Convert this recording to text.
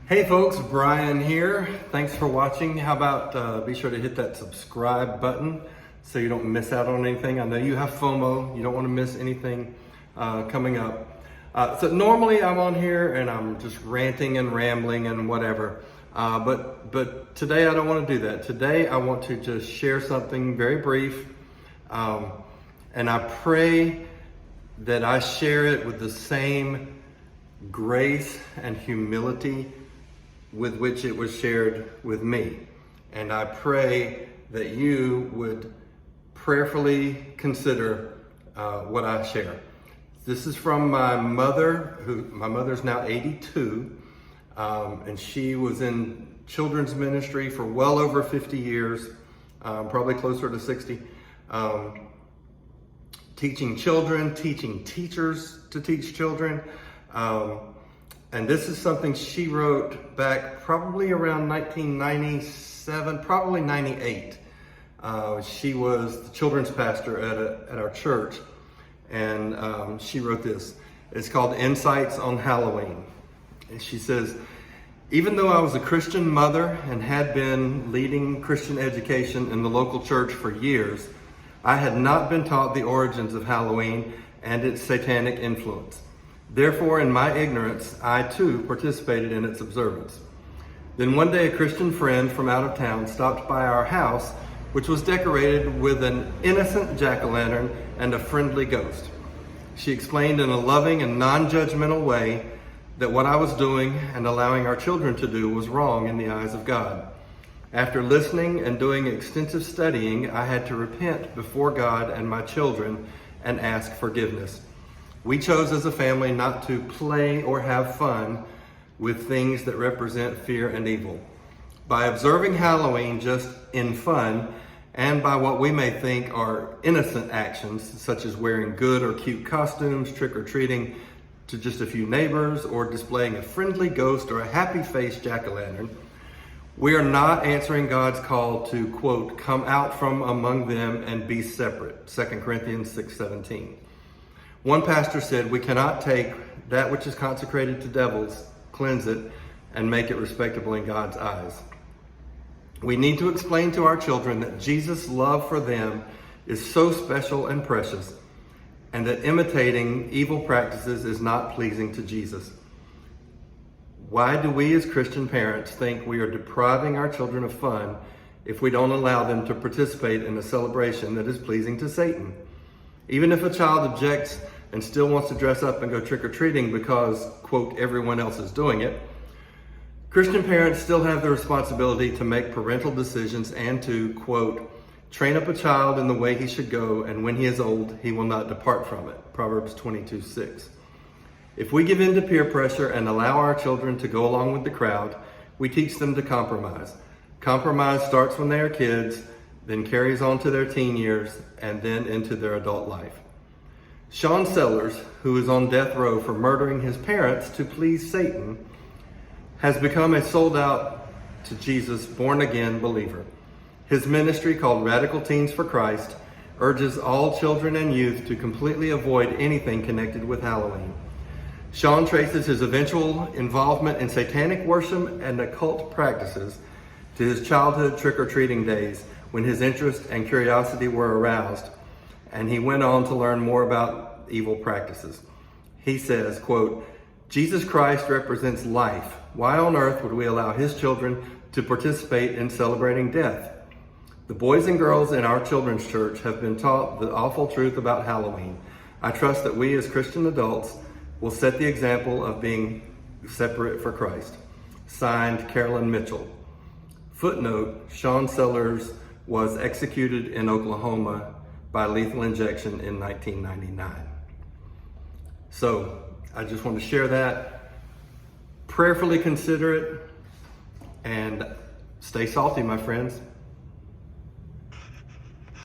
Hey folks, Brian here. Thanks for watching. How about be sure to hit that subscribe button so you don't miss out on anything. I know you have FOMO. You don't want to miss anything coming up. So normally I'm on here and I'm just ranting and rambling and whatever. But today I don't want to do that. Today I want to just share something very brief. And I pray that I share it with the same grace and humility with which it was shared with me. And I pray that you would prayerfully consider what I share. This is from my mother, my mother's now 82, and she was in children's ministry for well over 50 years, probably closer to 60, teaching children, teaching teachers to teach children. And this is something she wrote back probably around 1997, probably 98. She was the children's pastor at our church, and she wrote this. It's called Insights on Halloween. And she says, even though I was a Christian mother and had been leading Christian education in the local church for years, I had not been taught the origins of Halloween and its satanic influence. Therefore, in my ignorance, I too participated in its observance. Then one day a Christian friend from out of town stopped by our house, which was decorated with an innocent jack-o'-lantern and a friendly ghost. She explained in a loving and non-judgmental way that what I was doing and allowing our children to do was wrong in the eyes of God. After listening and doing extensive studying, I had to repent before God and my children and ask forgiveness. We chose as a family not to play or have fun with things that represent fear and evil. By observing Halloween just in fun and by what we may think are innocent actions, such as wearing good or cute costumes, trick-or-treating to just a few neighbors, or displaying a friendly ghost or a happy-faced jack-o'-lantern, we are not answering God's call to, quote, come out from among them and be separate, 2 Corinthians 6:17. One pastor said, we cannot take that which is consecrated to devils, cleanse it, and make it respectable in God's eyes. We need to explain to our children that Jesus' love for them is so special and precious, and that imitating evil practices is not pleasing to Jesus. Why do we as Christian parents think we are depriving our children of fun if we don't allow them to participate in a celebration that is pleasing to Satan? Even if a child objects and still wants to dress up and go trick-or-treating because, quote, everyone else is doing it, Christian parents still have the responsibility to make parental decisions and to, quote, train up a child in the way he should go, and when he is old, he will not depart from it, Proverbs 22:6. If we give in to peer pressure and allow our children to go along with the crowd, we teach them to compromise. Compromise starts when they are kids, then carries on to their teen years, and then into their adult life. Sean Sellers, who is on death row for murdering his parents to please Satan, has become a sold-out to Jesus, born-again believer. His ministry, called Radical Teens for Christ, urges all children and youth to completely avoid anything connected with Halloween. Sean traces his eventual involvement in satanic worship and occult practices to his childhood trick-or-treating days, when his interest and curiosity were aroused, and he went on to learn more about evil practices. He says, quote, Jesus Christ represents life. Why on earth would we allow his children to participate in celebrating death? The boys and girls in our children's church have been taught the awful truth about Halloween. I trust that we as Christian adults will set the example of being separate for Christ. Signed, Carolyn Mitchell. Footnote, Sean Sellers was executed in Oklahoma by lethal injection in 1999. So I just want to share that. Prayerfully consider it and stay salty, my friends.